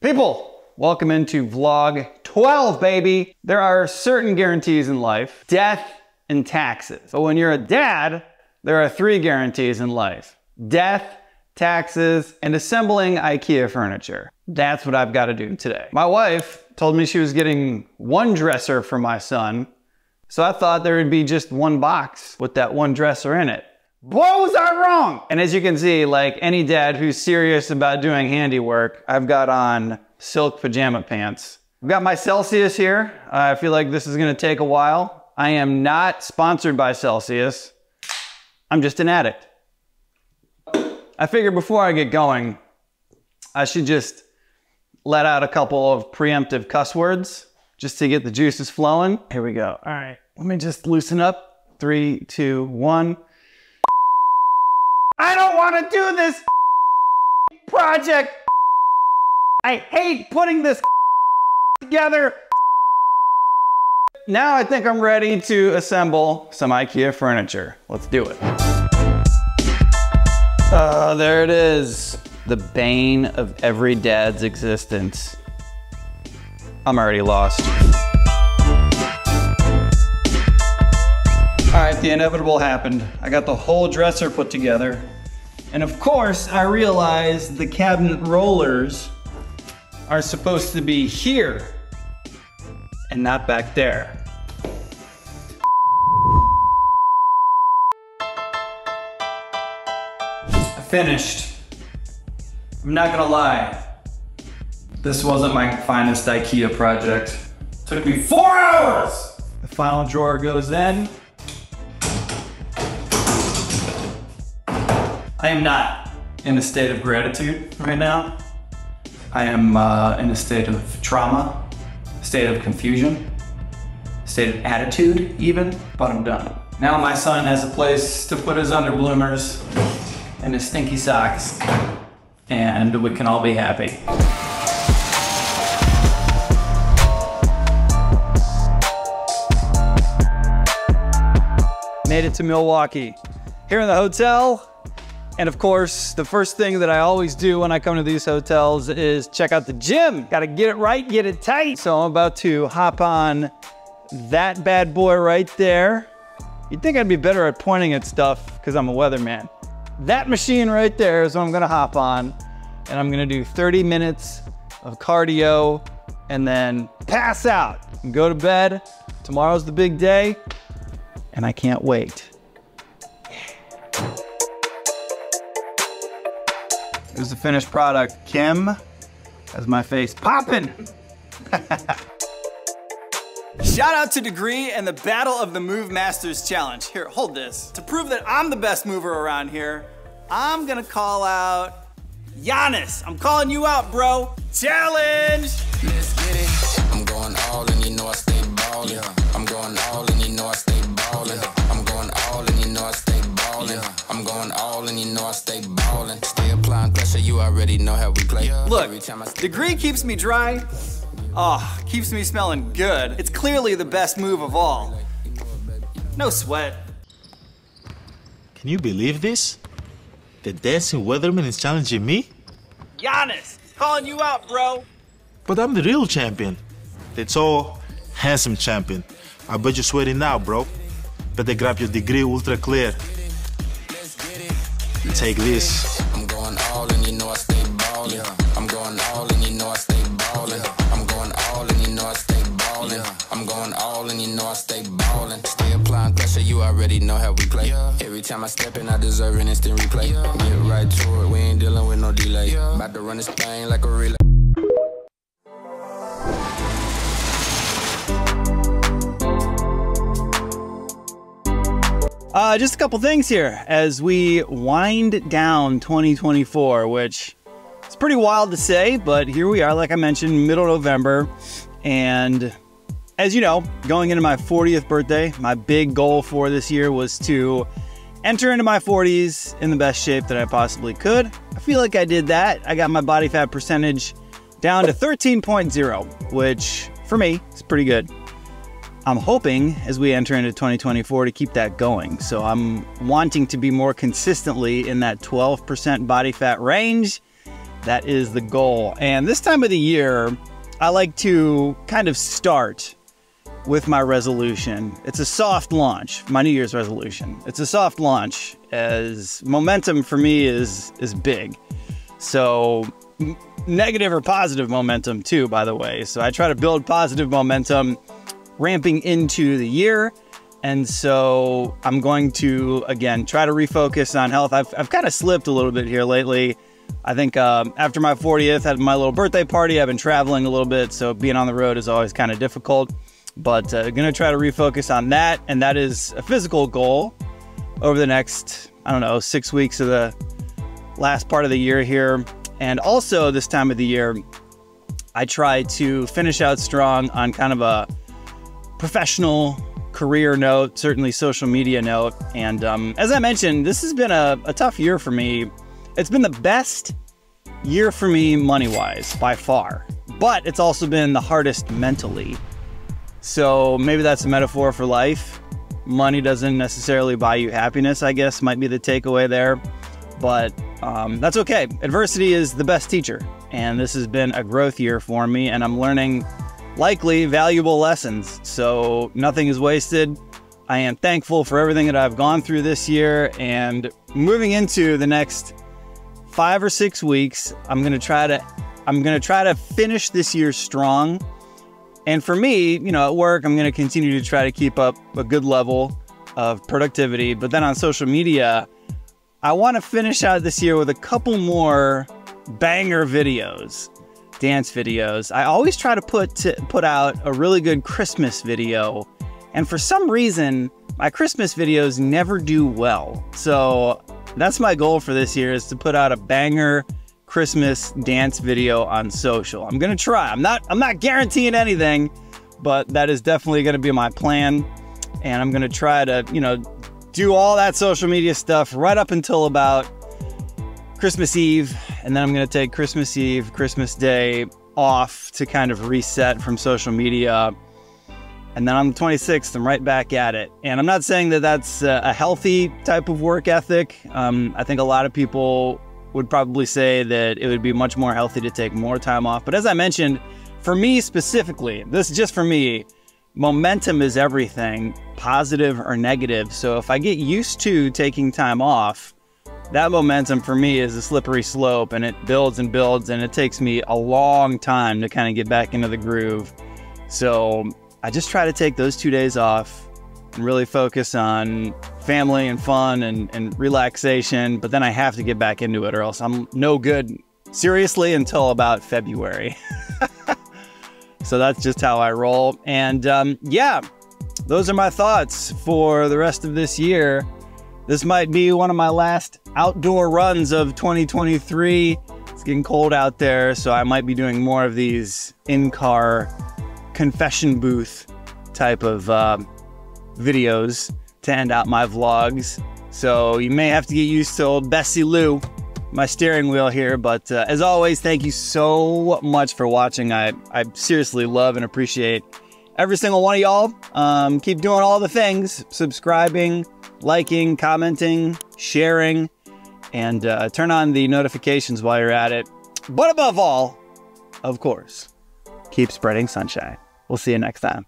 People, welcome into vlog 12, baby. There are certain guarantees in life, death and taxes. But when you're a dad, there are 3 guarantees in life: death, taxes, and assembling Ikea furniture. That's what I've got to do today. My wife told me she was getting 1 dresser for my son, so I thought there would be just 1 box with that 1 dresser in it. Boy, was I wrong! And as you can see, like any dad who's serious about doing handiwork, I've got on silk pajama pants. I've got my Celsius here. I feel like this is gonna take a while. I am not sponsored by Celsius. I'm just an addict. I figured before I get going, I should just let out a couple of preemptive cuss words just to get the juices flowing. Here we go. All right, let me just loosen up. 3, 2, 1. I don't want to do this project. I hate putting this together. Now I think I'm ready to assemble some Ikea furniture. Let's do it. There it is. The bane of every dad's existence. I'm already lost. All right, the inevitable happened. I got the whole dresser put together. And of course, I realized the cabinet rollers are supposed to be here and not back there. I finished. I'm not gonna lie. This wasn't my finest Ikea project. It took me 4 hours! The final drawer goes in. I am not in a state of gratitude right now. I am in a state of trauma, a state of confusion, a state of attitude even, but I'm done. Now my son has a place to put his underbloomers and his stinky socks, and we can all be happy. Made it to Milwaukee. Here in the hotel. And of course, the first thing that I always do when I come to these hotels is check out the gym. Gotta get it right, get it tight. So I'm about to hop on that bad boy right there. You'd think I'd be better at pointing at stuff because I'm a weatherman. That machine right there is what I'm gonna hop on. And I'm gonna do 30 minutes of cardio and then pass out and go to bed. Tomorrow's the big day and I can't wait. Here's the finished product. Kim has my face popping. Shout out to Degree and the Battle of the Move Masters Challenge. Here, hold this. To prove that I'm the best mover around here, I'm gonna call out Giannis. I'm calling you out, bro. Challenge! Let's get it. I'm going all and you know I stay ballin'. Yeah. I'm going all and you know I stay ballin'. Yeah. I'm going all and you know I stay ballin'. Yeah. I'm going all and you know I stay ballin'. Stay applying pressure, you already know how we play. Yeah. Look, Degree keeps me dry. Oh, keeps me smelling good. It's clearly the best move of all. No sweat. Can you believe this? The dancing weatherman is challenging me? Giannis, calling you out, bro. But I'm the real champion. The tall, handsome champion. I bet you're sweating now, bro. Better grab your Degree Ultra Clear. Take this. I'm going all and you know I stay ballin'. Yeah. I'm going all and you know I stay ballin'. Yeah. I'm going all and you know I stay ballin'. Yeah. I'm going all and you know I stay ballin'. Stay applying pressure, you already know how we play. Yeah. Every time I step in, I deserve an instant replay. Yeah. Get right to it, we ain't dealing with no delay. Yeah. About to run this thing like a relay. Just a couple things here as we wind down 2024, which is pretty wild to say, but here we are, like I mentioned, middle of November. And as you know, going into my 40th birthday, my big goal for this year was to enter into my 40s in the best shape that I possibly could. I feel like I did that. I got my body fat percentage down to 13.0, which for me is pretty good. I'm hoping as we enter into 2024 to keep that going. So I'm wanting to be more consistently in that 12% body fat range That is the goal. And this time of the year, I like to kind of start with my resolution. It's a soft launch, my New Year's resolution. It's a soft launch, as momentum for me is big. So negative or positive momentum too, by the way. So I try to build positive momentum ramping into the year. And so I'm going to, again, try to refocus on health. I've kind of slipped a little bit here lately. I think after my 40th, had my little birthday party, I've been traveling a little bit, so being on the road is always kind of difficult. But gonna try to refocus on that, and that is a physical goal over the next, I don't know, 6 weeks of the last part of the year here. And also this time of the year, I try to finish out strong on kind of a professional career note, certainly social media note. And as I mentioned, this has been a tough year for me. It's been the best year for me money-wise by far, but it's also been the hardest mentally. So maybe that's a metaphor for life. Money doesn't necessarily buy you happiness, I guess, might be the takeaway there. But that's okay. Adversity is the best teacher. And this has been a growth year for me, and I'm learning likely valuable lessons. So nothing is wasted. I am thankful for everything that I've gone through this year, and moving into the next 5 or 6 weeks, I'm gonna try to finish this year strong. And for me, you know, at work, I'm gonna continue to try to keep up a good level of productivity. But then on social media, I wanna finish out this year with a couple more banger videos, dance videos. I always try to put out a really good Christmas video. And for some reason, my Christmas videos never do well. So that's my goal for this year, is to put out a banger Christmas dance video on social. I'm gonna try. I'm not guaranteeing anything, but that is definitely gonna be my plan. And I'm gonna try to, you know, do all that social media stuff right up until about Christmas Eve. And then I'm gonna take Christmas Eve, Christmas Day off to kind of reset from social media. And then on the 26th, I'm right back at it. And I'm not saying that that's a healthy type of work ethic. I think a lot of people would probably say that it would be much more healthy to take more time off. But as I mentioned, for me specifically, this is just for me, momentum is everything, positive or negative. So if I get used to taking time off, that momentum for me is a slippery slope, and it builds and builds, and it takes me a long time to kind of get back into the groove. So I just try to take those 2 days off and really focus on family and fun and relaxation, but then I have to get back into it, or else I'm no good, seriously, until about February. So that's just how I roll. And yeah, those are my thoughts for the rest of this year. This might be one of my last outdoor runs of 2023. It's getting cold out there, so I might be doing more of these in-car confession booth type of videos to end out my vlogs. So you may have to get used to old Bessie Lou, my steering wheel here. But as always, thank you so much for watching. I seriously love and appreciate every single one of y'all. Keep doing all the things, subscribing, liking, commenting, sharing, and turn on the notifications while you're at it. But above all, of course, keep spreading sunshine. We'll see you next time.